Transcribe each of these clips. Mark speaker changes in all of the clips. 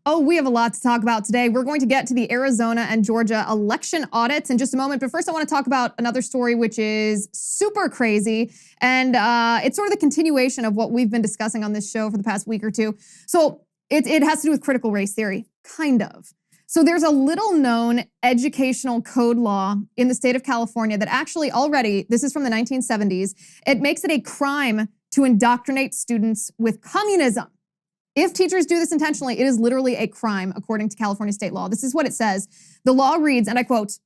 Speaker 1: Oh, we have a lot to talk about today. We're going to get to the Arizona and Georgia election audits in just a moment. But first, I want to talk about another story which is super crazy. And it's sort of the continuation of what we've been discussing on this show for the past week or two. So it has to do with critical race theory, kind of. So there's a little known educational code law in the state of California that actually already, this is from the 1970s, it makes it a crime to indoctrinate students with communism. If teachers do this intentionally, it is literally a crime according to California state law. This is what it says. The law reads, and I quote,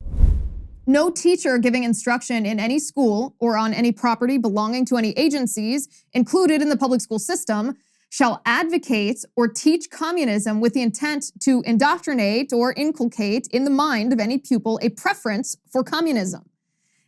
Speaker 1: "No teacher giving instruction in any school or on any property belonging to any agencies included in the public school system shall advocate or teach communism with the intent to indoctrinate or inculcate in the mind of any pupil a preference for communism."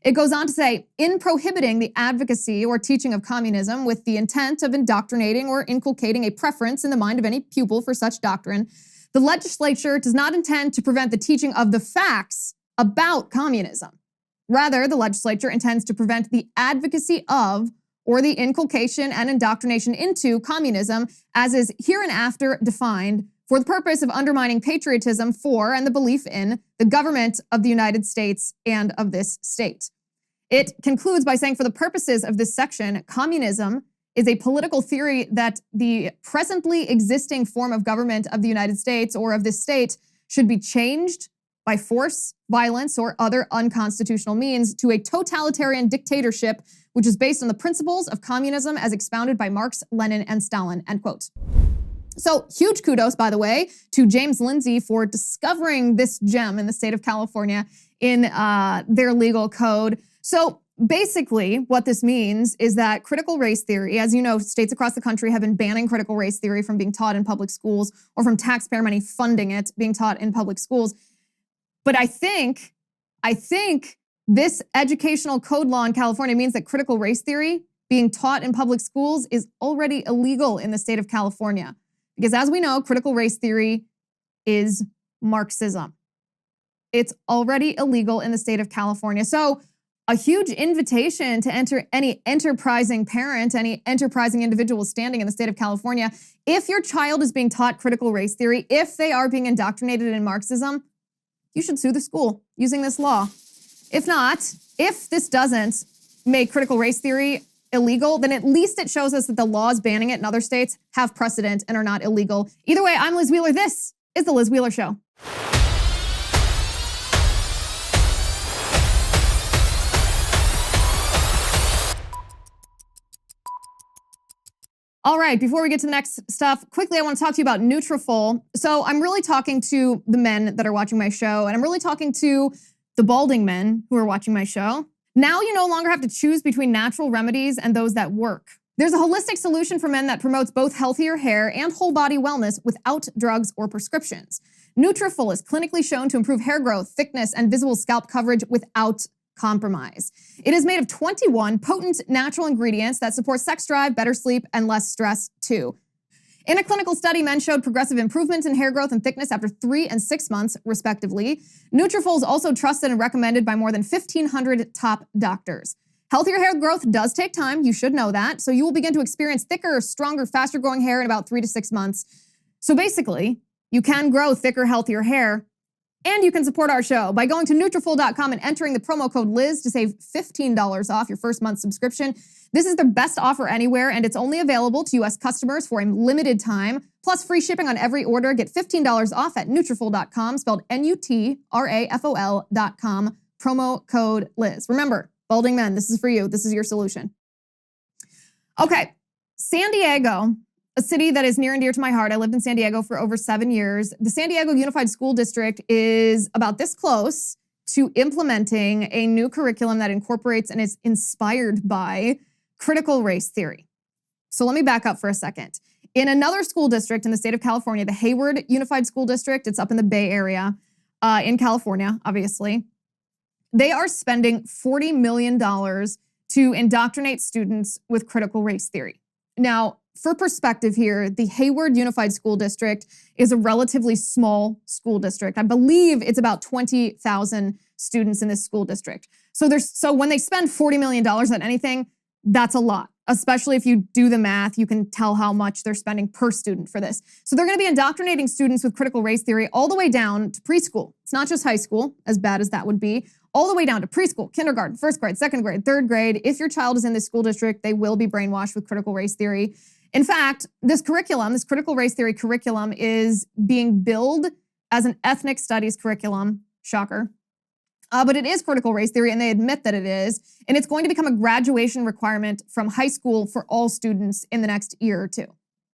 Speaker 1: It goes on to say, in prohibiting the advocacy or teaching of communism with the intent of indoctrinating or inculcating a preference in the mind of any pupil for such doctrine, the legislature does not intend to prevent the teaching of the facts about communism. Rather, the legislature intends to prevent the advocacy of or the inculcation and indoctrination into communism as is hereinafter defined for the purpose of undermining patriotism for and the belief in the government of the United States and of this state. It concludes by saying, for the purposes of this section, communism is a political theory that the presently existing form of government of the United States or of this state should be changed by force, violence, or other unconstitutional means to a totalitarian dictatorship which is based on the principles of communism as expounded by Marx, Lenin, and Stalin, end quote. So huge kudos, by the way, to James Lindsay for discovering this gem in the state of California in their legal code. So basically what this means is that critical race theory, as you know, states across the country have been banning critical race theory from being taught in public schools or from taxpayer money funding it being taught in public schools. But I think this educational code law in California means that critical race theory being taught in public schools is already illegal in the state of California. Because as we know, critical race theory is Marxism. It's already illegal in the state of California. So a huge invitation to enter any enterprising parent, any enterprising individual standing in the state of California. If your child is being taught critical race theory, if they are being indoctrinated in Marxism, you should sue the school using this law. If not, if this doesn't make critical race theory illegal, then at least it shows us that the laws banning it in other states have precedent and are not illegal. Either way, I'm Liz Wheeler. This is The Liz Wheeler Show. All right, before we get to the next stuff, quickly, I want to talk to you about Nutrafol. So I'm really talking to the men that are watching my show, and I'm really talking to the balding men who are watching my show. Now you no longer have to choose between natural remedies and those that work. There's a holistic solution for men that promotes both healthier hair and whole body wellness without drugs or prescriptions. Nutrafol is clinically shown to improve hair growth, thickness, and visible scalp coverage without compromise. It is made of 21 potent natural ingredients that support sex drive, better sleep, and less stress too. In a clinical study, men showed progressive improvements in hair growth and thickness after 3 and 6 months, respectively. Nutrafol is also trusted and recommended by more than 1,500 top doctors. Healthier hair growth does take time, you should know that, so you will begin to experience thicker, stronger, faster growing hair in about 3 to 6 months. So basically, you can grow thicker, healthier hair, and you can support our show by going to Nutrafol.com and entering the promo code Liz to save $15 off your first month subscription. This is the best offer anywhere, and it's only available to U.S. customers for a limited time, plus free shipping on every order. Get $15 off at Nutrafol.com, spelled Nutrafol.com, promo code Liz. Remember, balding men, this is for you. This is your solution. Okay, San Diego, a city that is near and dear to my heart. I lived in San Diego for over 7 years. The San Diego Unified School District is about this close to implementing a new curriculum that incorporates and is inspired by critical race theory. So let me back up for a second. In another school district in the state of California, the Hayward Unified School District, it's up in the Bay Area in California, obviously. They are spending $40 million to indoctrinate students with critical race theory. Now, for perspective here, the Hayward Unified School District is a relatively small school district. I believe it's about 20,000 students in this school district. So when they spend $40 million on anything, That's a lot. Especially if you do the math, you can tell how much they're spending per student for this. So they're going to be indoctrinating students with critical race theory all the way down to preschool. It's not just high school, as bad as that would be, all the way down to preschool, kindergarten, first grade, second grade, third grade. If your child is in this school district, they will be brainwashed with critical race theory. In fact, this curriculum, this critical race theory curriculum, is being billed as an ethnic studies curriculum. Shocker. But it is critical race theory, and they admit that it is. And it's going to become a graduation requirement from high school for all students in the next year or two.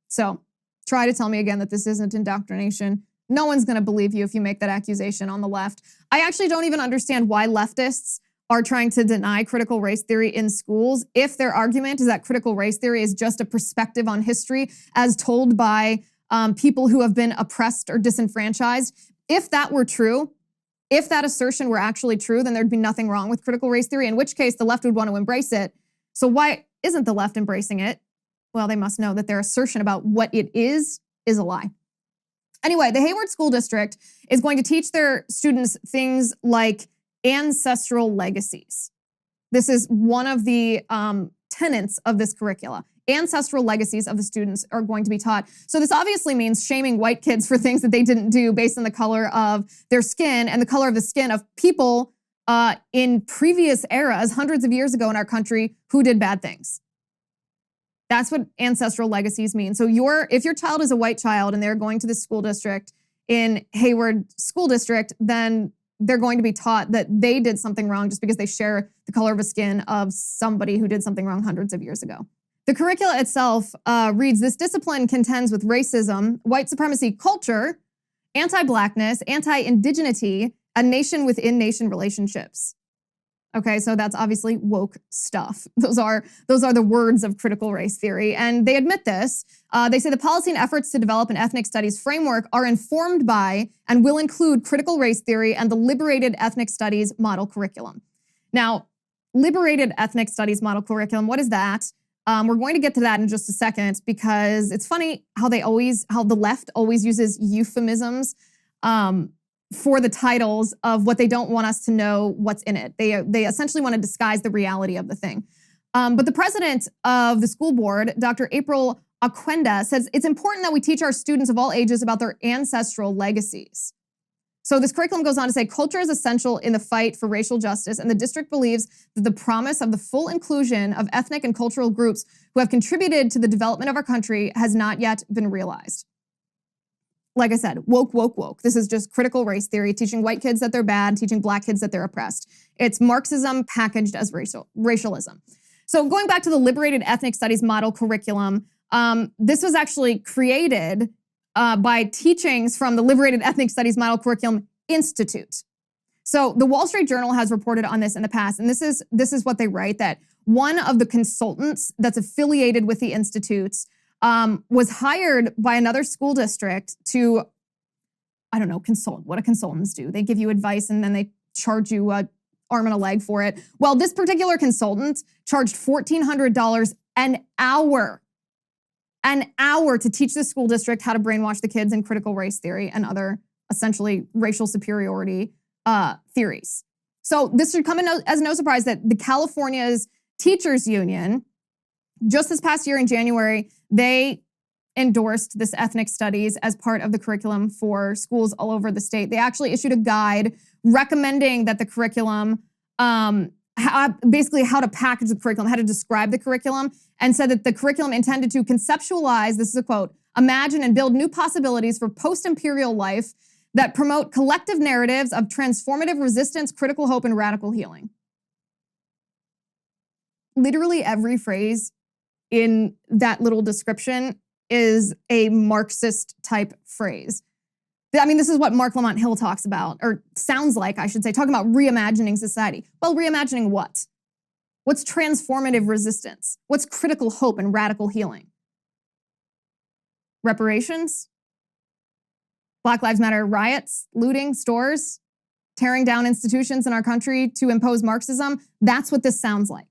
Speaker 1: So try to tell me again that this isn't indoctrination. No one's going to believe you if you make that accusation on the left. I actually don't even understand why leftists are trying to deny critical race theory in schools if their argument is that critical race theory is just a perspective on history as told by people who have been oppressed or disenfranchised. If that were true, if that assertion were actually true, then there'd be nothing wrong with critical race theory, in which case the left would want to embrace it. So why isn't the left embracing it? Well, they must know that their assertion about what it is a lie. Anyway, the Hayward School District is going to teach their students things like ancestral legacies. This is one of the tenets of this curricula. Ancestral legacies of the students are going to be taught. So this obviously means shaming white kids for things that they didn't do based on the color of their skin and the color of the skin of people in previous eras, hundreds of years ago in our country, who did bad things. That's what ancestral legacies mean. So if your child is a white child and they're going to the school district in Hayward School District, then they're going to be taught that they did something wrong just because they share the color of the skin of somebody who did something wrong hundreds of years ago. The curricula itself reads, this discipline contends with racism, white supremacy culture, anti-blackness, anti-indigeneity, and nation-within-nation relationships. Okay, so that's obviously woke stuff. Those are the words of critical race theory, and they admit this. They say the policy and efforts to develop an ethnic studies framework are informed by and will include critical race theory and the liberated ethnic studies model curriculum. Now, liberated ethnic studies model curriculum, what is that? We're going to get to that in just a second because it's funny how the left always uses euphemisms for the titles of what they don't want us to know what's in it. They essentially want to disguise the reality of the thing. But the president of the school board, Dr. April Aquenda, says it's important that we teach our students of all ages about their ancestral legacies. So this curriculum goes on to say, culture is essential in the fight for racial justice, and the district believes that the promise of the full inclusion of ethnic and cultural groups who have contributed to the development of our country has not yet been realized. Like I said, woke, woke, woke. This is just critical race theory, teaching white kids that they're bad, teaching black kids that they're oppressed. It's Marxism packaged as racialism. So going back to the liberated ethnic studies model curriculum, this was actually created by teachings from the Liberated Ethnic Studies Model Curriculum Institute. So the Wall Street Journal has reported on this in the past, and this is what they write, that one of the consultants that's affiliated with the institutes was hired by another school district to, I don't know, consult. What do consultants do? They give you advice and then they charge you an arm and a leg for it. Well, this particular consultant charged $1,400 an hour to teach the school district how to brainwash the kids in critical race theory and other essentially racial superiority theories. So this should come as no surprise that the California's teachers union, just this past year in January, they endorsed this ethnic studies as part of the curriculum for schools all over the state. They actually issued a guide recommending that the curriculum, basically how to package the curriculum, how to describe the curriculum, and said that the curriculum intended to conceptualize, this is a quote, imagine and build new possibilities for post-imperial life that promote collective narratives of transformative resistance, critical hope, and radical healing. Literally every phrase in that little description is a Marxist type phrase. I mean, this is what Mark Lamont Hill talks about, or sounds like, I should say, talking about reimagining society. Well, reimagining what? What's transformative resistance? What's critical hope and radical healing? Reparations? Black Lives Matter riots, looting stores, tearing down institutions in our country to impose Marxism? That's what this sounds like.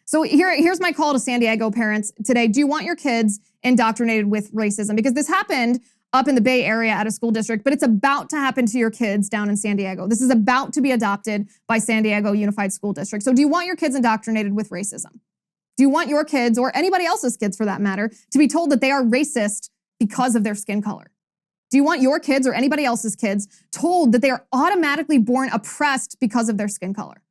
Speaker 1: So here's my call to San Diego parents today. Do you want your kids indoctrinated with racism? Because this happened up in the Bay Area at a school district, but it's about to happen to your kids down in San Diego. This is about to be adopted by San Diego Unified School District. So do you want your kids indoctrinated with racism? Do you want your kids, or anybody else's kids for that matter, to be told that they are racist because of their skin color? Do you want your kids or anybody else's kids told that they are automatically born oppressed because of their skin color?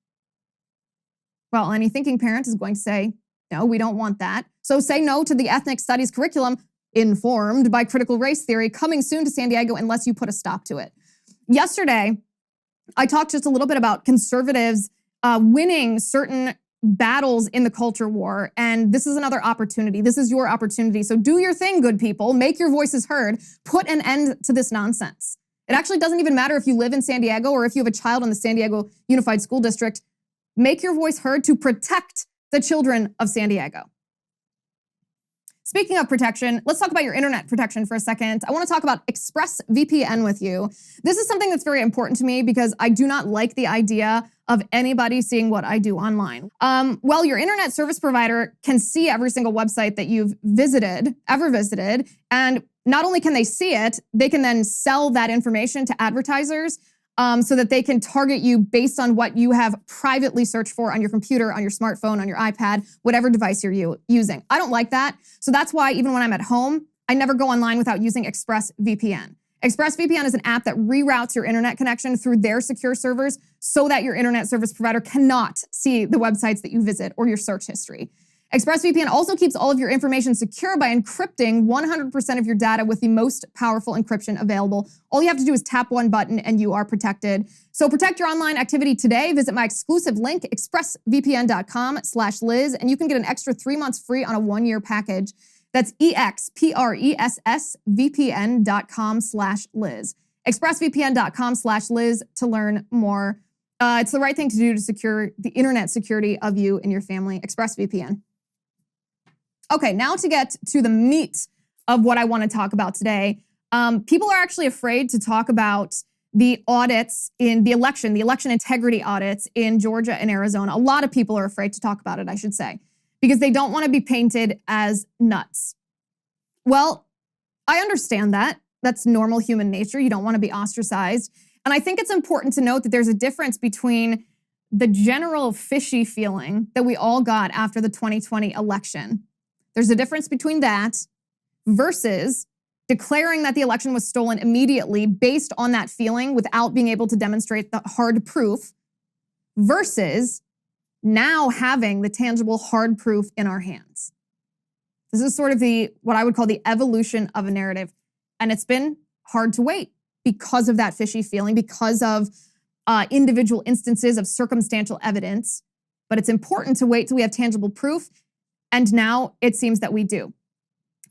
Speaker 1: Well, any thinking parent is going to say, no, we don't want that. So say no to the ethnic studies curriculum informed by critical race theory coming soon to San Diego unless you put a stop to it. Yesterday, I talked just a little bit about conservatives winning certain battles in the culture war, and this is another opportunity. This is your opportunity. So do your thing, good people. Make your voices heard. Put an end to this nonsense. It actually doesn't even matter if you live in San Diego or if you have a child in the San Diego Unified School District. Make your voice heard to protect the children of San Diego. Speaking of protection, let's talk about your internet protection for a second. I want to talk about ExpressVPN with you. This is something that's very important to me because I do not like the idea of anybody seeing what I do online. Well, your internet service provider can see every single website that you've ever visited, and not only can they see it, they can then sell that information to advertisers so that they can target you based on what you have privately searched for on your computer, on your smartphone, on your iPad, whatever device you're using. I don't like that. So that's why even when I'm at home, I never go online without using ExpressVPN. ExpressVPN is an app that reroutes your internet connection through their secure servers so that your internet service provider cannot see the websites that you visit or your search history. ExpressVPN also keeps all of your information secure by encrypting 100% of your data with the most powerful encryption available. All you have to do is tap one button and you are protected. So protect your online activity today. Visit my exclusive link, expressvpn.com/Liz, and you can get an extra 3 months free on a 1-year package. That's expressvpn.com/Liz. expressvpn.com/Liz to learn more. It's the right thing to do to secure the internet security of you and your family. ExpressVPN. Okay, now to get to the meat of what I want to talk about today. People are actually afraid to talk about the audits in the election integrity audits in Georgia and Arizona. A lot of people are afraid to talk about it, I should say, because they don't want to be painted as nuts. Well, I understand that. That's normal human nature. You don't want to be ostracized. And I think it's important to note that there's a difference between the general fishy feeling that we all got after the 2020 election. There's a difference between that versus declaring that the election was stolen immediately based on that feeling without being able to demonstrate the hard proof versus now having the tangible hard proof in our hands. This is sort of what I would call the evolution of a narrative. And it's been hard to wait because of that fishy feeling, because of individual instances of circumstantial evidence. But it's important to wait till we have tangible proof. And now it seems that we do.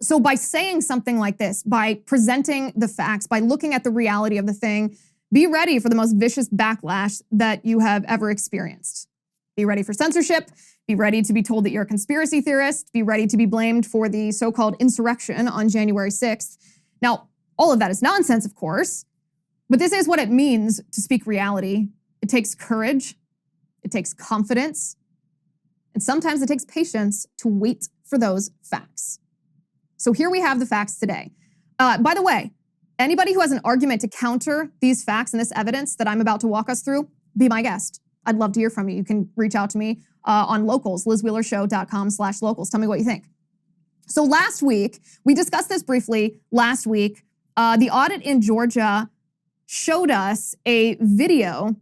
Speaker 1: So by saying something like this, by presenting the facts, by looking at the reality of the thing, be ready for the most vicious backlash that you have ever experienced. Be ready for censorship. Be ready to be told that you're a conspiracy theorist. Be ready to be blamed for the so-called insurrection on January 6th. Now, all of that is nonsense, of course, but this is what it means to speak reality. It takes courage. It takes confidence. And sometimes it takes patience to wait for those facts. So here we have the facts today. By the way, anybody who has an argument to counter these facts and this evidence that I'm about to walk us through, be my guest. I'd love to hear from you. You can reach out to me on Locals, lizwheelershow.com/locals. Tell me what you think. So last week, we discussed this briefly last week. The audit in Georgia showed us a video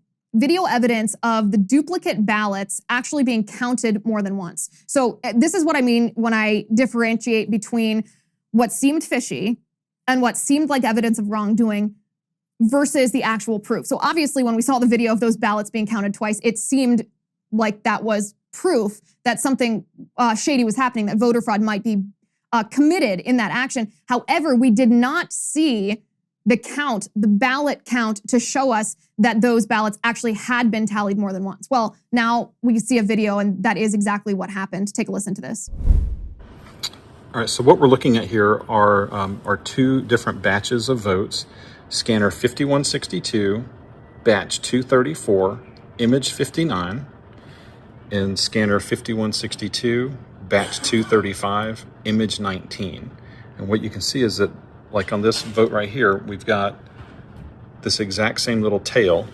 Speaker 1: evidence of the duplicate ballots actually being counted more than once. So this is what I mean when I differentiate between what seemed fishy and what seemed like evidence of wrongdoing versus the actual proof. So obviously when we saw the video of those ballots being counted twice, it seemed like that was proof that something shady was happening, that voter fraud might be committed in that action. However, we did not see the ballot count to show us that those ballots actually had been tallied more than once. Well, now we see a video and that is exactly what happened. Take a listen to this.
Speaker 2: All right, so what we're looking at here are two different batches of votes. Scanner 5162, batch 234, image 59, and scanner 5162, batch 235, image 19. And what you can see is that, like on this vote right here, we've got this exact same little tail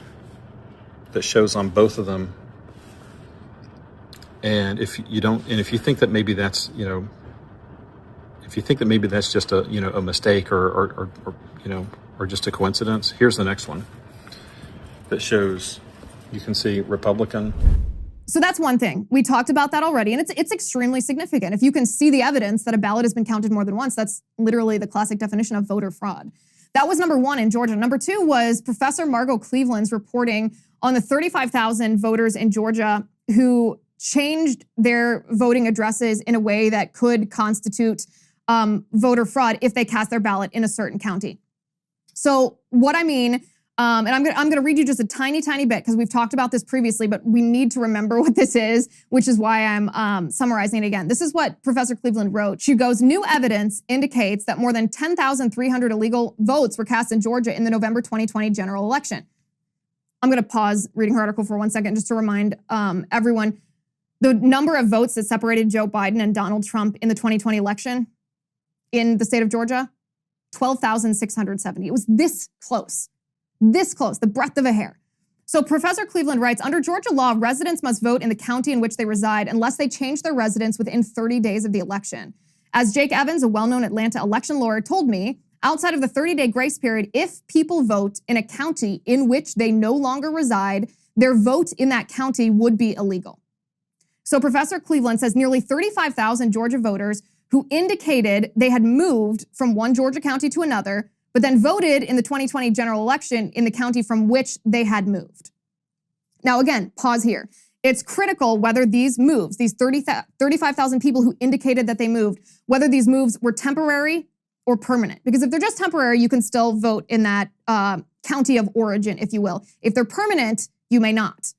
Speaker 2: that shows on both of them. And if you don't, and if you think that maybe that's, if you think that maybe that's just a, a mistake or just a coincidence, here's the next one that shows, you can see Republican.
Speaker 1: So that's one thing. We talked about that already, and it's extremely significant. If you can see the evidence that a ballot has been counted more than once, that's literally the classic definition of voter fraud. That was number one in Georgia. Number two was Professor Margot Cleveland's reporting on the 35,000 voters in Georgia who changed their voting addresses in a way that could constitute voter fraud if they cast their ballot in a certain county. So what I mean, and I'm gonna read you just a tiny bit because we've talked about this previously, but we need to remember what this is, which is why I'm summarizing it again. This is what Professor Cleveland wrote. She goes, new evidence indicates that more than 10,300 illegal votes were cast in Georgia in the November 2020 general election. I'm gonna pause reading her article for 1 second just to remind everyone, the number of votes that separated Joe Biden and Donald Trump in the 2020 election in the state of Georgia, 12,670. It was this close, the breadth of a hair. So Professor Cleveland writes, under Georgia law, residents must vote in the county in which they reside unless they change their residence within 30 days of the election. As Jake Evans, a well-known Atlanta election lawyer, told me, outside of the 30-day grace period, if people vote in a county in which they no longer reside, their vote in that county would be illegal. So Professor Cleveland says nearly 35,000 Georgia voters who indicated they had moved from one Georgia county to another, but then voted in the 2020 general election in the county from which they had moved. Now again, pause here. It's critical whether these moves, these 35,000 people who indicated that they moved, whether these moves were temporary or permanent. Because if they're just temporary, you can still vote in that county of origin, if you will. If they're permanent, you may not.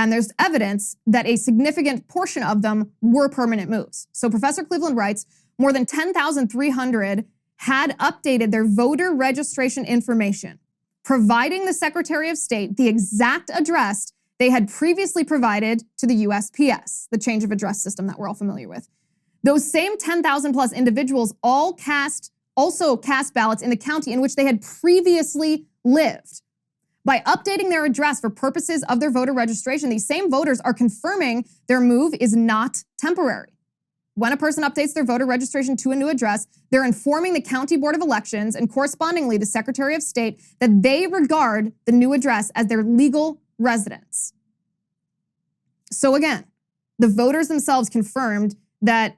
Speaker 1: And there's evidence that a significant portion of them were permanent moves. So Professor Cleveland writes, more than 10,300 had updated their voter registration information, providing the Secretary of State the exact address they had previously provided to the USPS, the change of address system that we're all familiar with. Those same 10,000 plus individuals also cast ballots in the county in which they had previously lived. By updating their address for purposes of their voter registration, these same voters are confirming their move is not temporary. When a person updates their voter registration to a new address, they're informing the County Board of Elections and correspondingly the Secretary of State that they regard the new address as their legal residence. So again, the voters themselves confirmed that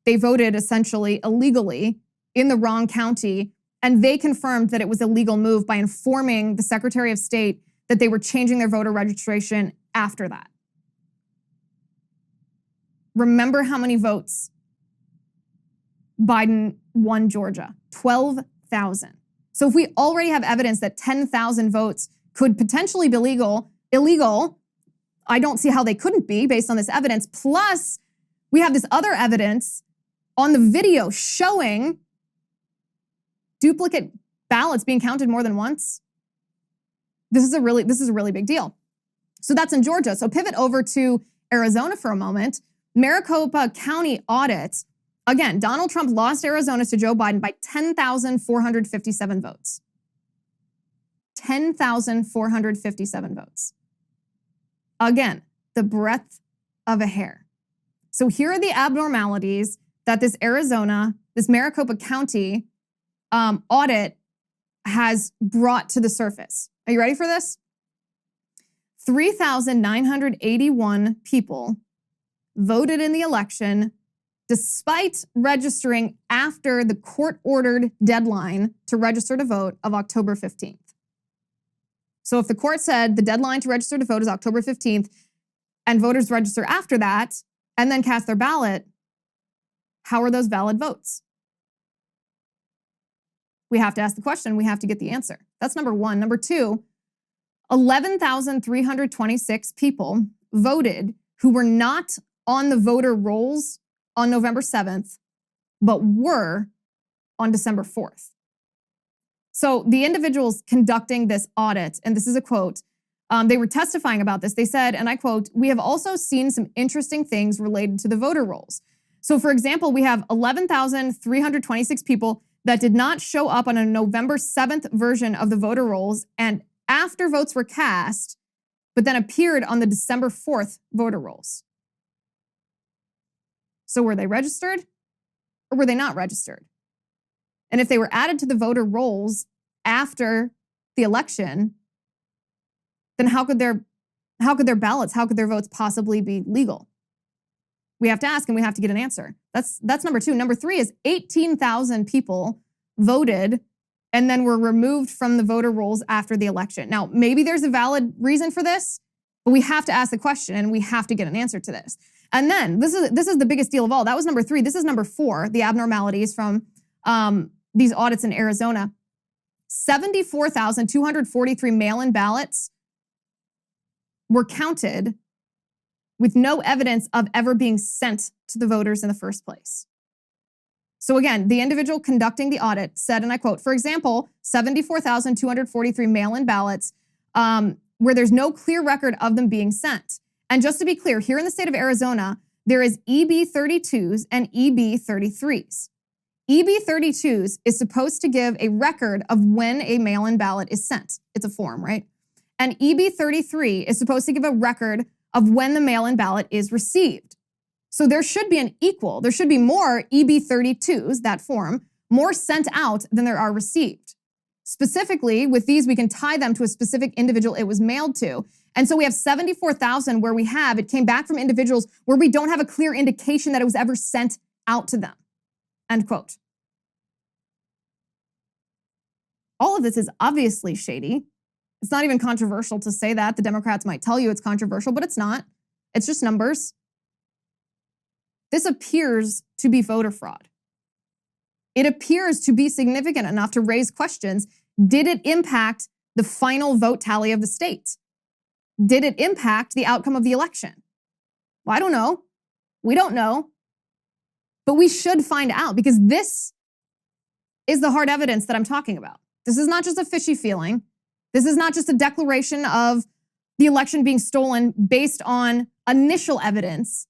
Speaker 1: they voted essentially illegally in the wrong county, and they confirmed that it was a legal move by informing the Secretary of State that they were changing their voter registration after that. Remember how many votes Biden won Georgia? 12,000. So if we already have evidence that 10,000 votes could potentially be illegal, I don't see how they couldn't be based on this evidence. Plus, we have this other evidence on the video showing duplicate ballots being counted more than once. This is a really big deal. So that's in Georgia. So pivot over to Arizona for a moment. Maricopa County Audits. Again, Donald Trump lost Arizona to Joe Biden by 10,457 votes. 10,457 votes. Again, the breadth of a hair. So here are the abnormalities that this Maricopa County audit has brought to the surface. Are you ready for this? 3,981 people voted in the election despite registering after the court-ordered deadline to register to vote of October 15th. So if the court said the deadline to register to vote is October 15th and voters register after that and then cast their ballot, how are those valid votes? We have to ask the question, we have to get the answer. That's number one. Number two, 11,326 people voted who were not on the voter rolls on November 7th, but were on December 4th. So the individuals conducting this audit, and this is a quote, they were testifying about this. They said, and I quote, "We have also seen some interesting things related to the voter rolls." So for example, we have 11,326 people that did not show up on a November 7th version of the voter rolls and after votes were cast, but then appeared on the December 4th voter rolls. So were they registered or were they not registered? And if they were added to the voter rolls after the election, then how could their ballots, how could their votes possibly be legal? We have to ask and we have to get an answer. That's number two. Number three is 18,000 people voted and then were removed from the voter rolls after the election. Now, maybe there's a valid reason for this, but we have to ask the question and we have to get an answer to this. And then this is the biggest deal of all. That was number three. This is number four, the abnormalities from these audits in Arizona. 74,243 mail-in ballots were counted with no evidence of ever being sent to the voters in the first place. So again, the individual conducting the audit said, and I quote, for example, 74,243 mail-in ballots where there's no clear record of them being sent. And just to be clear, here in the state of Arizona, there is EB32s and EB33s. EB32s is supposed to give a record of when a mail-in ballot is sent. It's a form, right? And EB33 is supposed to give a record of when the mail-in ballot is received. So there should be an equal. There should be more EB32s, that form, more sent out than there are received. Specifically, with these, we can tie them to a specific individual it was mailed to. And so we have 74,000 where we have, it came back from individuals where we don't have a clear indication that it was ever sent out to them. End quote. All of this is obviously shady. It's not even controversial to say that. The Democrats might tell you it's controversial, but it's not. It's just numbers. This appears to be voter fraud. It appears to be significant enough to raise questions. Did it impact the final vote tally of the state? Did it impact the outcome of the election? Well, I don't know. We don't know. But we should find out because this is the hard evidence that I'm talking about. This is not just a fishy feeling. This is not just a declaration of the election being stolen based on initial evidence.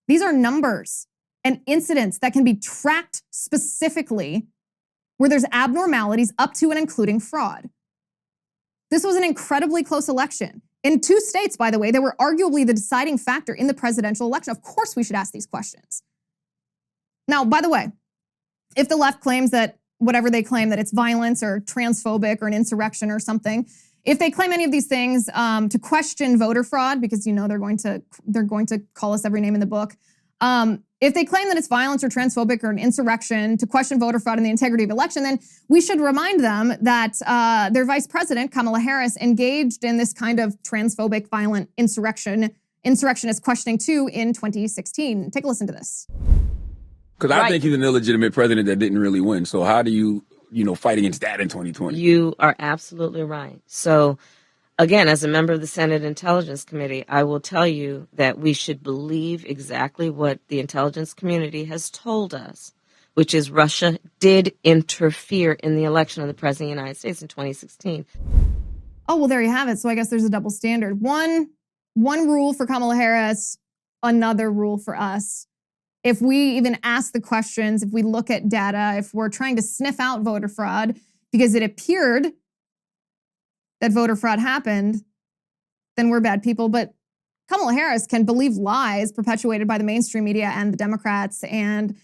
Speaker 1: These are numbers and incidents that can be tracked specifically where there's abnormalities up to and including fraud. This was an incredibly close election. In two states, by the way, that were arguably the deciding factor in the presidential election. Of course, we should ask these questions. Now, by the way, if the left claims that whatever they claim, that it's violence or transphobic or an insurrection or something, if they claim any of these things to question voter fraud, because you know they're going to call us every name in the book, if they claim that it's violence or transphobic or an insurrection to question voter fraud and the integrity of election, then we should remind them that their vice president, Kamala Harris, engaged in this kind of transphobic, violent insurrectionist questioning too in 2016. Take a listen to this.
Speaker 3: Because I think he's an illegitimate president that didn't really win. So how do you fight against that in 2020?
Speaker 4: You are absolutely right. So, again, as a member of the Senate Intelligence Committee, I will tell you that we should believe exactly what the intelligence community has told us, which is Russia did interfere in the election of the President of the United States in 2016.
Speaker 1: Oh, well, there you have it. So I guess there's a double standard. One rule for Kamala Harris, another rule for us. If we even ask the questions, if we look at data, if we're trying to sniff out voter fraud because it appeared that voter fraud happened, then we're bad people. But Kamala Harris can believe lies perpetuated by the mainstream media and the Democrats and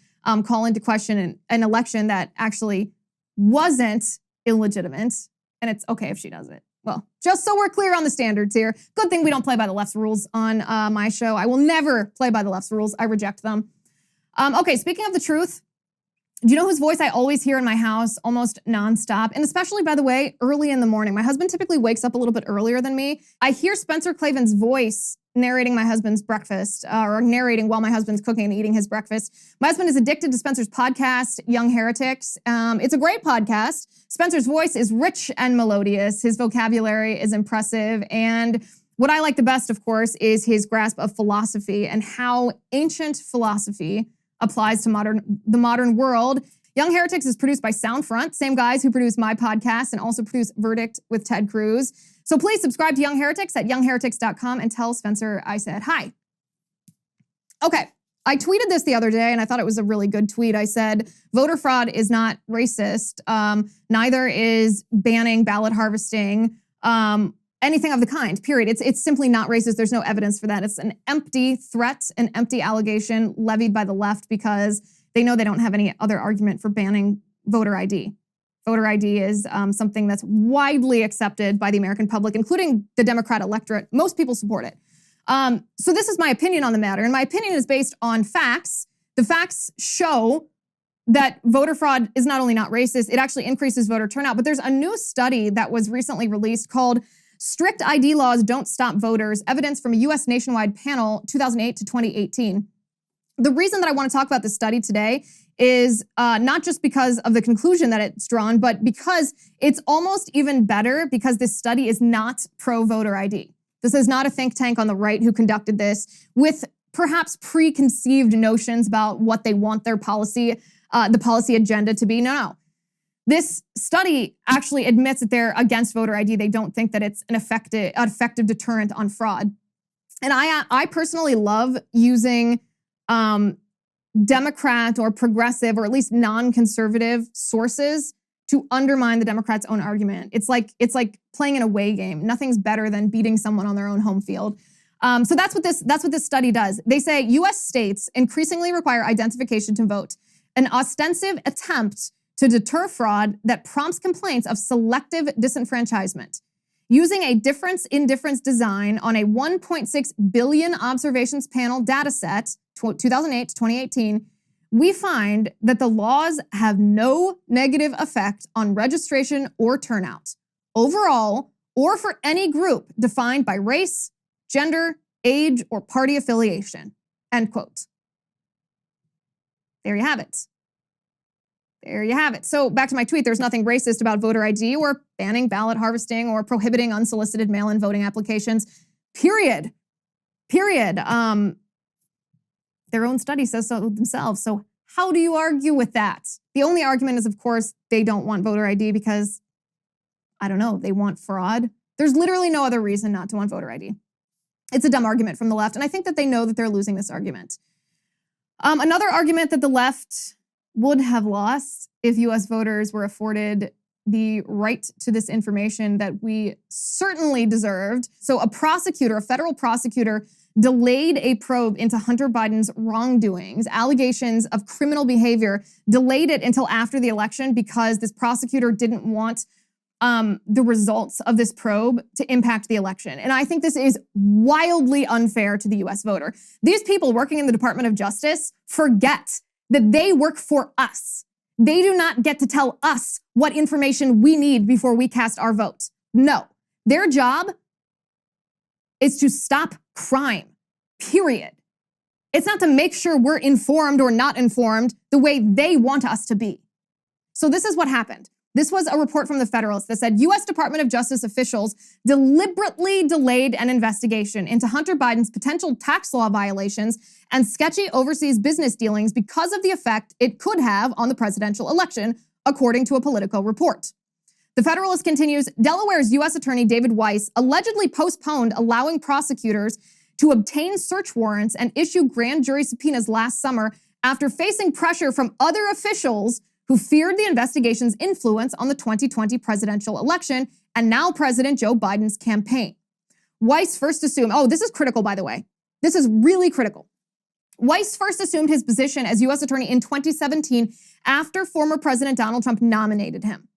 Speaker 1: call into question an election that actually wasn't illegitimate. And it's okay if she does it. Well, just so we're clear on the standards here. Good thing we don't play by the left's rules on my show. I will never play by the left's rules. I reject them. Okay, speaking of the truth, do you know whose voice I always hear in my house almost nonstop? And especially, by the way, early in the morning. My husband typically wakes up a little bit earlier than me. I hear Spencer Klavin's voice narrating my husband's breakfast or narrating while my husband's cooking and eating his breakfast. My husband is addicted to Spencer's podcast, Young Heretics. It's a great podcast. Spencer's voice is rich and melodious. His vocabulary is impressive. And what I like the best, of course, is his grasp of philosophy and how ancient philosophy applies to the modern world. Young Heretics is produced by Soundfront, same guys who produce my podcast and also produce Verdict with Ted Cruz. So please subscribe to Young Heretics at youngheretics.com and tell Spencer I said hi. Okay, I tweeted this the other day and I thought it was a really good tweet. I said, voter fraud is not racist. Neither is banning ballot harvesting. anything of the kind, period. It's simply not racist. There's no evidence for that. It's an empty threat, an empty allegation levied by the left because they know they don't have any other argument for banning voter ID. Voter ID is something that's widely accepted by the American public, including the Democrat electorate. Most people support it. So this is my opinion on the matter, and my opinion is based on facts. The facts show that voter fraud is not only not racist, it actually increases voter turnout. But there's a new study that was recently released called Strict ID Laws Don't Stop Voters, Evidence from a U.S. Nationwide Panel, 2008 to 2018. The reason that I want to talk about this study today is not just because of the conclusion that it's drawn, but because it's almost even better because this study is not pro-voter ID. This is not a think tank on the right who conducted this with perhaps preconceived notions about what they want their policy, the policy agenda to be. No. This study actually admits that they're against voter ID. They don't think that it's an effective deterrent on fraud. And I personally love using Democrat or progressive or at least non-conservative sources to undermine the Democrats' own argument. It's like playing an away game. Nothing's better than beating someone on their own home field. So that's what this study does. They say U.S. states increasingly require identification to vote, an ostensive attempt to deter fraud that prompts complaints of selective disenfranchisement. Using a difference-in-difference design on a 1.6 billion observations panel data set, 2008 to 2018, we find that the laws have no negative effect on registration or turnout, overall, or for any group defined by race, gender, age, or party affiliation, end quote. There you have it. There you have it. So back to my tweet, there's nothing racist about voter ID or banning ballot harvesting or prohibiting unsolicited mail-in voting applications, period. Their own study says so themselves. So how do you argue with that? The only argument is, of course, they don't want voter ID because, I don't know, they want fraud. There's literally no other reason not to want voter ID. It's a dumb argument from the left, and I think that they know that they're losing this argument. Another argument that the left would have lost if U.S. voters were afforded the right to this information that we certainly deserved. So a federal prosecutor, delayed a probe into Hunter Biden's wrongdoings, allegations of criminal behavior, delayed it until after the election because this prosecutor didn't want the results of this probe to impact the election. And I think this is wildly unfair to the U.S. voter. These people working in the Department of Justice forget that they work for us. They do not get to tell us what information we need before we cast our vote. No, their job is to stop crime, period. It's not to make sure we're informed or not informed the way they want us to be. So this is what happened. This was a report from the Federalist that said U.S. Department of Justice officials deliberately delayed an investigation into Hunter Biden's potential tax law violations and sketchy overseas business dealings because of the effect it could have on the presidential election, according to a Politico report. The Federalist continues, Delaware's U.S. Attorney David Weiss allegedly postponed allowing prosecutors to obtain search warrants and issue grand jury subpoenas last summer after facing pressure from other officials who feared the investigation's influence on the 2020 presidential election and now President Joe Biden's campaign. Weiss first assumed, this is critical, by the way. This is really critical. Weiss first assumed his position as U.S. Attorney in 2017 after former President Donald Trump nominated him.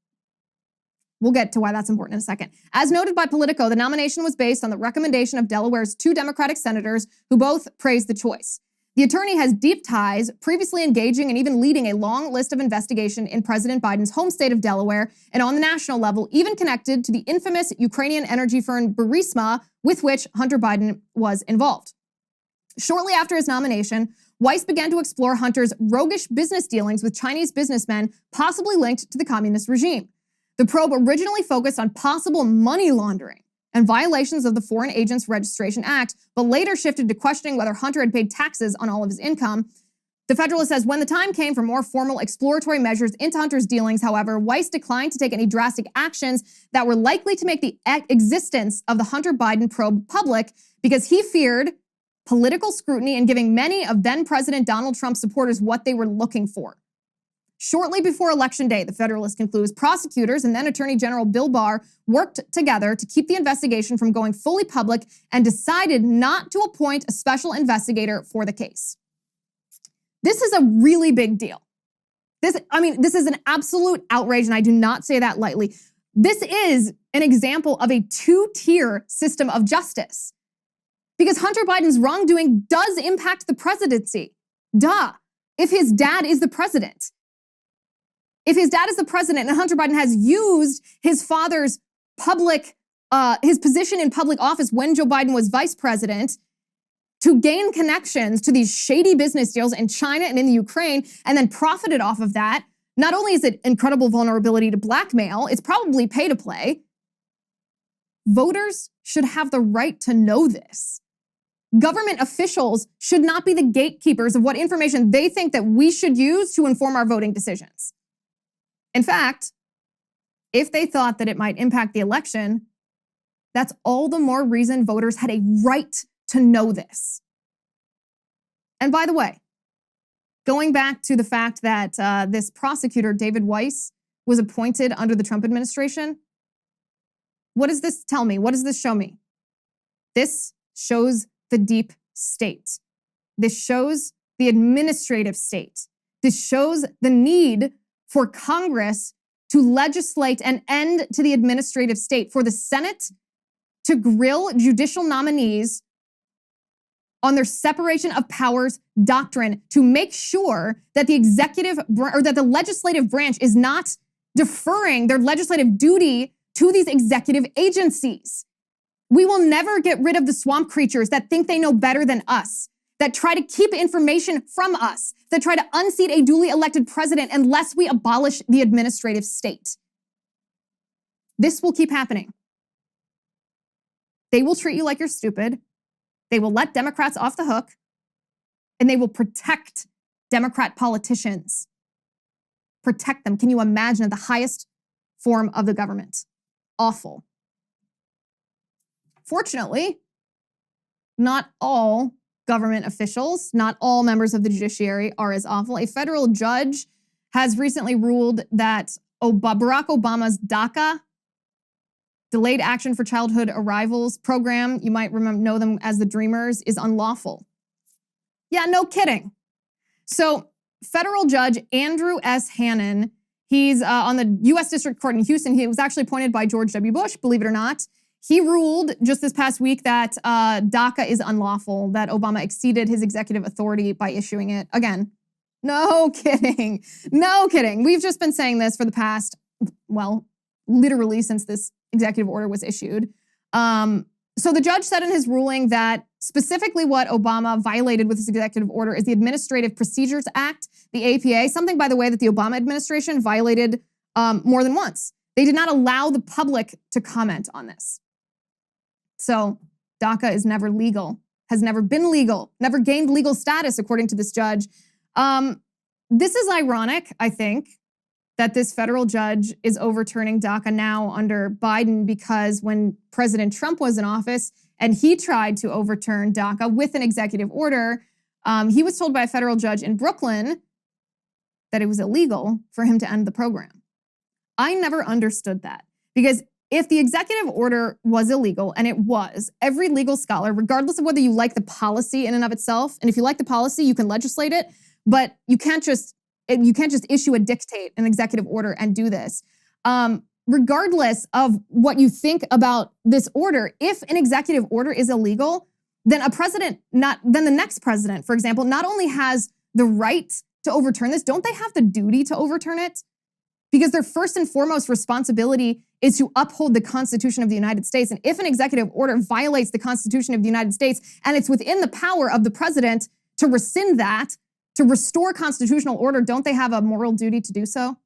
Speaker 1: We'll get to why that's important in a second. As noted by Politico, the nomination was based on the recommendation of Delaware's 2 Democratic senators who both praised the choice. The attorney has deep ties, previously engaging and even leading a long list of investigation in President Biden's home state of Delaware, and on the national level, even connected to the infamous Ukrainian energy firm Burisma, with which Hunter Biden was involved. Shortly after his nomination, Weiss began to explore Hunter's roguish business dealings with Chinese businessmen, possibly linked to the communist regime. The probe originally focused on possible money laundering and violations of the Foreign Agents Registration Act, but later shifted to questioning whether Hunter had paid taxes on all of his income. The Federalist says when the time came for more formal exploratory measures into Hunter's dealings, however, Weiss declined to take any drastic actions that were likely to make the existence of the Hunter Biden probe public because he feared political scrutiny and giving many of then-President Donald Trump supporters what they were looking for. Shortly before Election Day, the Federalist concludes, prosecutors and then Attorney General Bill Barr worked together to keep the investigation from going fully public and decided not to appoint a special investigator for the case. This is a really big deal. This is an absolute outrage, and I do not say that lightly. This is an example of a two-tier system of justice because Hunter Biden's wrongdoing does impact the presidency. Duh. If his dad is the president. If his dad is the president and Hunter Biden has used his father's his position in public office when Joe Biden was vice president to gain connections to these shady business deals in China and in the Ukraine and then profited off of that, not only is it incredible vulnerability to blackmail, it's probably pay to play. Voters should have the right to know this. Government officials should not be the gatekeepers of what information they think that we should use to inform our voting decisions. In fact, if they thought that it might impact the election, that's all the more reason voters had a right to know this. And by the way, going back to the fact that this prosecutor, David Weiss, was appointed under the Trump administration, what does this tell me? What does this show me? This shows the deep state. This shows the administrative state. This shows the need for Congress to legislate an end to the administrative state, for the Senate to grill judicial nominees on their separation of powers doctrine to make sure that the legislative branch is not deferring their legislative duty to these executive agencies. We will never get rid of the swamp creatures that think they know better than us, that try to keep information from us, that try to unseat a duly elected president unless we abolish the administrative state. This will keep happening. They will treat you like you're stupid. They will let Democrats off the hook, and they will protect Democrat politicians. Protect them. Can you imagine, at the highest form of the government? Awful. Fortunately, not all government officials, not all members of the judiciary are as awful. A federal judge has recently ruled that Barack Obama's DACA, Delayed Action for Childhood Arrivals program, you might know them as the Dreamers, is unlawful. Yeah, no kidding. So federal judge Andrew S. Hannon, he's on the U.S. District Court in Houston. He was actually appointed by George W. Bush, believe it or not. He ruled just this past week that DACA is unlawful, that Obama exceeded his executive authority by issuing it. Again, no kidding. No kidding. We've just been saying this for the past, well, literally since this executive order was issued. So the judge said in his ruling that specifically what Obama violated with his executive order is the Administrative Procedures Act, the APA, something, by the way, that the Obama administration violated more than once. They did not allow the public to comment on this. So DACA is never legal, has never been legal, never gained legal status, according to this judge. This is ironic, I think, that this federal judge is overturning DACA now under Biden, because when President Trump was in office and he tried to overturn DACA with an executive order, he was told by a federal judge in Brooklyn that it was illegal for him to end the program. I never understood that, because if the executive order was illegal, and it was, every legal scholar, regardless of whether you like the policy in and of itself, and if you like the policy, you can legislate it, but you can't just issue a dictate, an executive order, and do this. Regardless of what you think about this order, if an executive order is illegal, then then the next president, for example, not only has the right to overturn this, don't they have the duty to overturn it? Because their first and foremost responsibility is to uphold the Constitution of the United States. And if an executive order violates the Constitution of the United States, and it's within the power of the president to rescind that, to restore constitutional order, don't they have a moral duty to do so?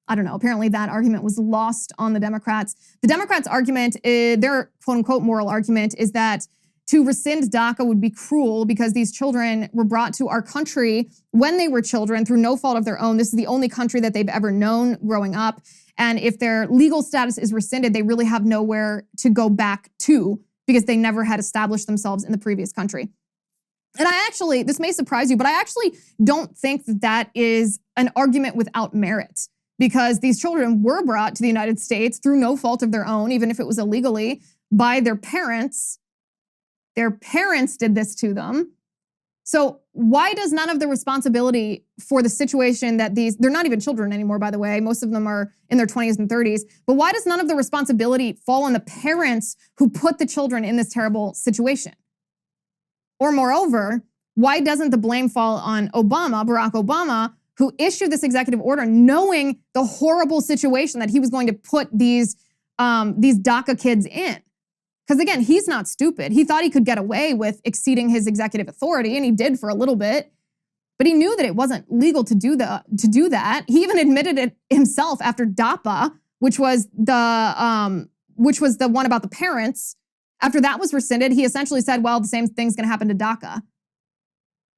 Speaker 1: I don't know. Apparently that argument was lost on the Democrats. The Democrats' argument, their quote-unquote moral argument, is that to rescind DACA would be cruel because these children were brought to our country when they were children through no fault of their own. This is the only country that they've ever known growing up. And if their legal status is rescinded, they really have nowhere to go back to because they never had established themselves in the previous country. And this may surprise you, but I actually don't think that is an argument without merit, because these children were brought to the United States through no fault of their own, even if it was illegally, by their parents. Their parents did this to them. So why does none of the responsibility for the situation that they're not even children anymore, by the way, most of them are in their 20s and 30s, but why does none of the responsibility fall on the parents who put the children in this terrible situation? Or moreover, why doesn't the blame fall on Obama, Barack Obama, who issued this executive order knowing the horrible situation that he was going to put these DACA kids in? Because again, he's not stupid. He thought he could get away with exceeding his executive authority, and he did for a little bit. But he knew that it wasn't legal to do that. He even admitted it himself after DAPA, which was the one about the parents. After that was rescinded, he essentially said, well, the same thing's going to happen to DACA.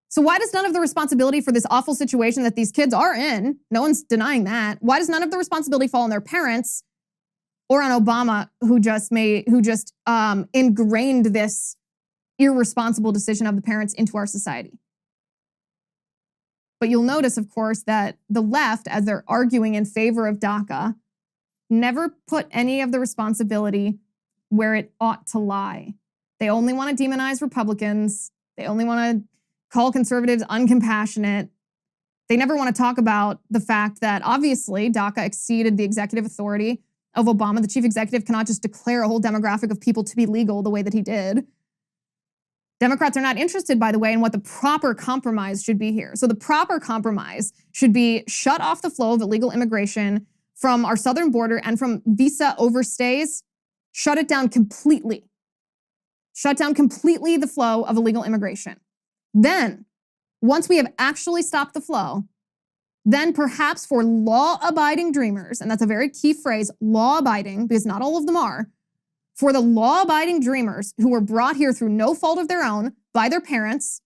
Speaker 1: So why does none of the responsibility for this awful situation that these kids are in, no one's denying that, why does none of the responsibility fall on their parents or on Obama, who just ingrained this irresponsible decision of the parents into our society? But you'll notice, of course, that the left, as they're arguing in favor of DACA, never put any of the responsibility where it ought to lie. They only want to demonize Republicans. They only want to call conservatives uncompassionate. They never want to talk about the fact that obviously DACA exceeded the executive authority of Obama. The chief executive cannot just declare a whole demographic of people to be legal the way that he did. Democrats are not interested, by the way, in what the proper compromise should be here. So the proper compromise should be shut off the flow of illegal immigration from our southern border and from visa overstays. Shut it down completely. Shut down completely the flow of illegal immigration. Then, once we have actually stopped the flow, then perhaps for law-abiding dreamers, and that's a very key phrase, law-abiding, because not all of them are, for the law-abiding dreamers who were brought here through no fault of their own by their parents,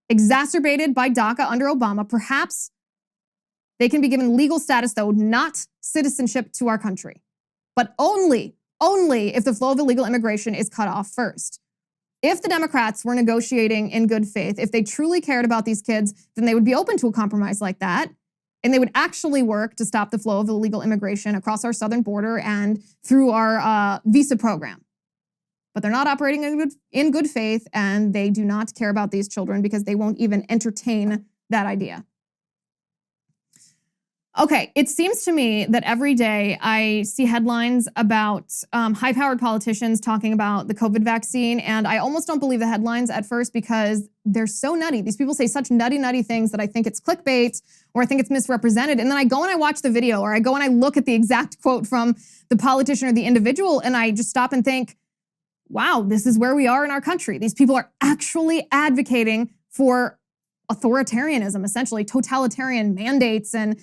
Speaker 1: exacerbated by DACA under Obama, perhaps they can be given legal status, though not citizenship to our country, but only if the flow of illegal immigration is cut off first. If the Democrats were negotiating in good faith, if they truly cared about these kids, then they would be open to a compromise like that. And they would actually work to stop the flow of illegal immigration across our southern border and through our visa program. But they're not operating in good faith, and they do not care about these children because they won't even entertain that idea. Okay, it seems to me that every day I see headlines about high-powered politicians talking about the COVID vaccine, and I almost don't believe the headlines at first because they're so nutty. These people say such nutty things that I think it's clickbait or I think it's misrepresented. And then I go and I watch the video, or I go and I look at the exact quote from the politician or the individual, and I just stop and think, wow, this is where we are in our country. These people are actually advocating for authoritarianism, essentially totalitarian mandates and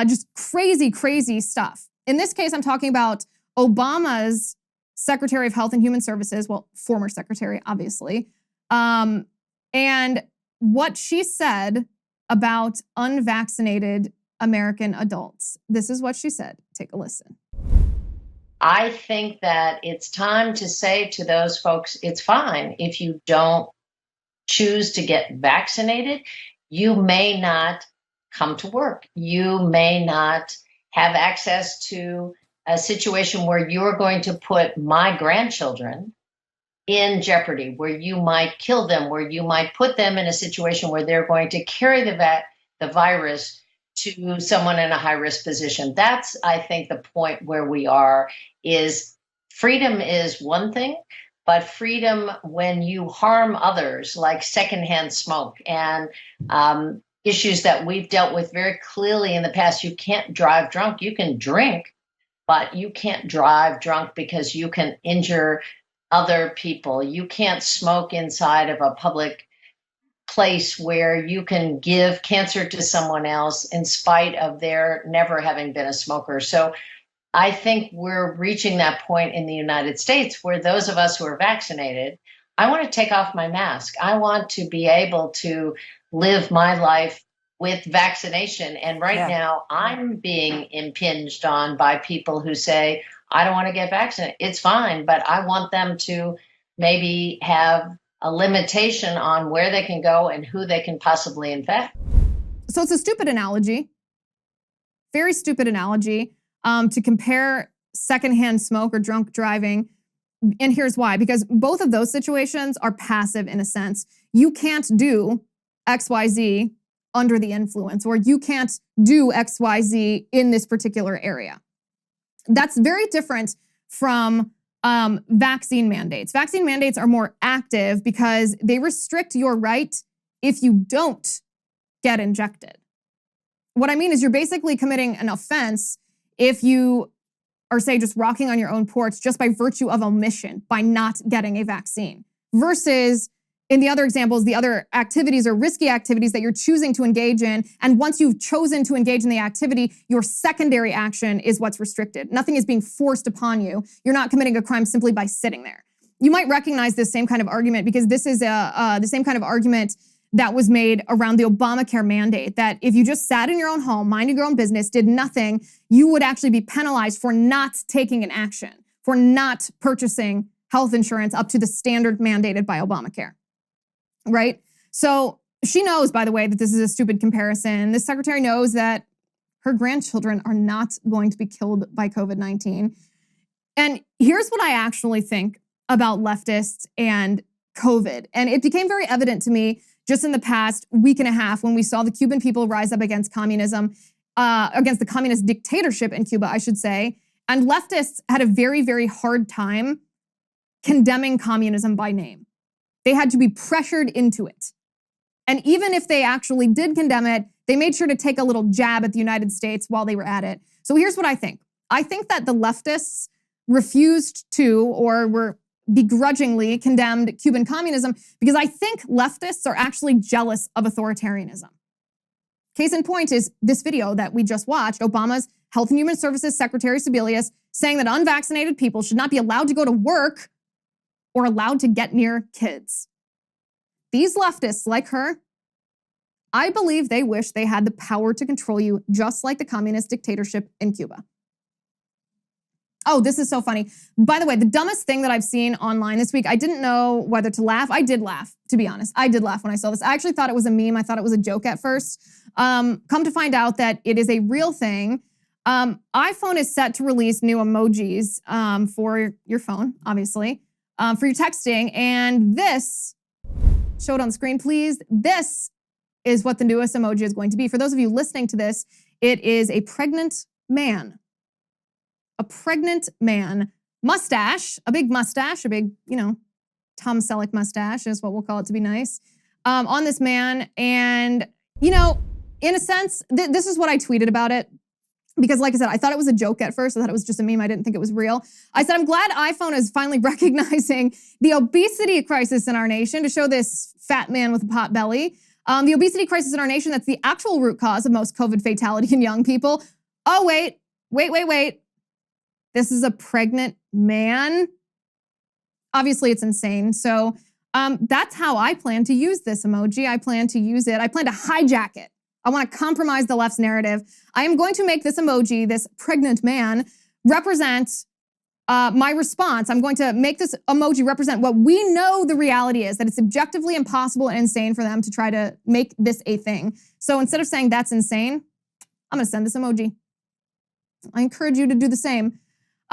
Speaker 1: just crazy stuff. In this case, I'm talking about Obama's Secretary of Health and Human Services, well, former secretary, obviously, and what she said about unvaccinated American adults. This is what she said. Take a listen.
Speaker 5: I think that it's time to say to those folks, it's fine if you don't choose to get vaccinated. You may not come to work. You may not have access to a situation where you're going to put my grandchildren in jeopardy, where you might kill them, where you might put them in a situation where they're going to carry the virus to someone in a high-risk position. That's, I think, the point where we are, is freedom is one thing, but freedom when you harm others, like secondhand smoke and issues that we've dealt with very clearly in the past. You can't drive drunk. You can drink, but you can't drive drunk because you can injure other people. You can't smoke inside of a public place where you can give cancer to someone else in spite of their never having been a smoker. So I think we're reaching that point in the United States where those of us who are vaccinated, I want to take off my mask. I want to be able to live my life with vaccination. And right now I'm being impinged on by people who say, I don't want to get vaccinated. It's fine, but I want them to maybe have a limitation on where they can go and who they can possibly infect.
Speaker 1: So it's a stupid analogy, very stupid analogy, to compare secondhand smoke or drunk driving. And here's why, because both of those situations are passive in a sense. You can't do XYZ under the influence, or you can't do XYZ in this particular area. That's very different from vaccine mandates. Vaccine mandates are more active because they restrict your right if you don't get injected. What I mean is you're basically committing an offense if you are, say, just rocking on your own porch just by virtue of omission, by not getting a vaccine. Versus in the other examples, the other activities or risky activities that you're choosing to engage in. And once you've chosen to engage in the activity, your secondary action is what's restricted. Nothing is being forced upon you. You're not committing a crime simply by sitting there. You might recognize this same kind of argument because this is the same kind of argument that was made around the Obamacare mandate, that if you just sat in your own home, minded your own business, did nothing, you would actually be penalized for not taking an action, for not purchasing health insurance up to the standard mandated by Obamacare, right? So she knows, by the way, that this is a stupid comparison. This secretary knows that her grandchildren are not going to be killed by COVID-19. And here's what I actually think about leftists and COVID. And it became very evident to me just in the past week and a half when we saw the Cuban people rise up against communism, against the communist dictatorship in Cuba, I should say. And leftists had a very, very hard time condemning communism by name. They had to be pressured into it. And even if they actually did condemn it, they made sure to take a little jab at the United States while they were at it. So here's what I think. I think that the leftists refused to, or were begrudgingly condemned Cuban communism because I think leftists are actually jealous of authoritarianism. Case in point is this video that we just watched, Obama's Health and Human Services Secretary Sebelius saying that unvaccinated people should not be allowed to go to work or allowed to get near kids. These leftists, like her, I believe they wish they had the power to control you just like the communist dictatorship in Cuba. Oh, this is so funny. By the way, the dumbest thing that I've seen online this week, I didn't know whether to laugh. I did laugh, to be honest. I did laugh when I saw this. I actually thought it was a meme. I thought it was a joke at first. Come to find out that it is a real thing. iPhone is set to release new emojis for your phone, obviously, for your texting. And this, show it on the screen, please. This is what the newest emoji is going to be. For those of you listening to this, it is a pregnant man. A pregnant man, mustache, a big, Tom Selleck mustache is what we'll call it to be nice, on this man. And, in a sense, this is what I tweeted about it. Because like I said, I thought it was a joke at first. I thought it was just a meme. I didn't think it was real. I said, I'm glad iPhone is finally recognizing the obesity crisis in our nation to show this fat man with a pot belly. The obesity crisis in our nation, that's the actual root cause of most COVID fatality in young people. Oh, wait. This is a pregnant man. Obviously, it's insane. So that's how I plan to use this emoji. I plan to use it. I plan to hijack it. I want to compromise the left's narrative. I am going to make this emoji, this pregnant man, represent my response. I'm going to make this emoji represent what we know the reality is, that it's objectively impossible and insane for them to try to make this a thing. So instead of saying that's insane, I'm going to send this emoji. I encourage you to do the same.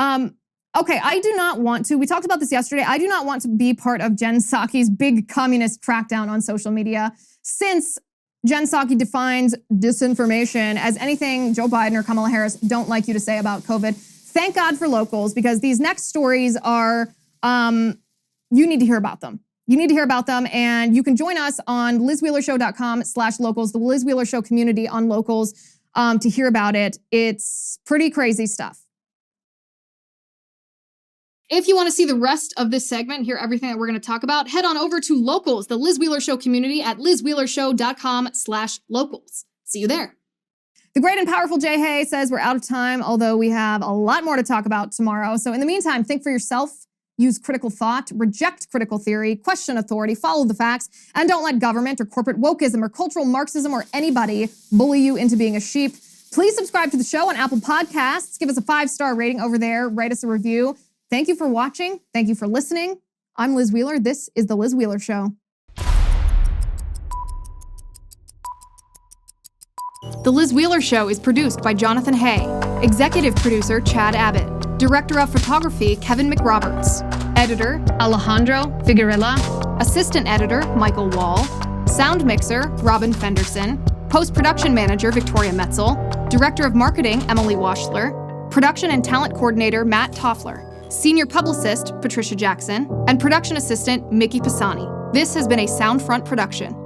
Speaker 1: Okay, I do not want to, we talked about this yesterday, I do not want to be part of Jen Psaki's big communist crackdown on social media, since Jen Psaki defines disinformation as anything Joe Biden or Kamala Harris don't like you to say about COVID. Thank God for locals, because these next stories are, you need to hear about them. You need to hear about them, and you can join us on LizWheelerShow.com/locals, the Liz Wheeler Show community on Locals, to hear about it. It's pretty crazy stuff. If you want to see the rest of this segment, hear everything that we're going to talk about, head on over to Locals, the Liz Wheeler Show community at LizWheelerShow.com/locals. See you there. The great and powerful Jay Hay says we're out of time, although we have a lot more to talk about tomorrow. So in the meantime, think for yourself, use critical thought, reject critical theory, question authority, follow the facts, and don't let government or corporate wokeism or cultural Marxism or anybody bully you into being a sheep. Please subscribe to the show on Apple Podcasts. Give us a 5-star rating over there. Write us a review. Thank you for watching. Thank you for listening. I'm Liz Wheeler. This is The Liz Wheeler Show. The Liz Wheeler Show is produced by Jonathan Hay. Executive producer Chad Abbott. Director of photography Kevin McRoberts. Editor Alejandro Figuerella. Assistant editor Michael Wall. Sound mixer Robin Fenderson. Post-production manager Victoria Metzel. Director of marketing Emily Washler. Production and talent coordinator Matt Toffler. Senior publicist Patricia Jackson. And production assistant Mickey Pisani. This has been a Soundfront production.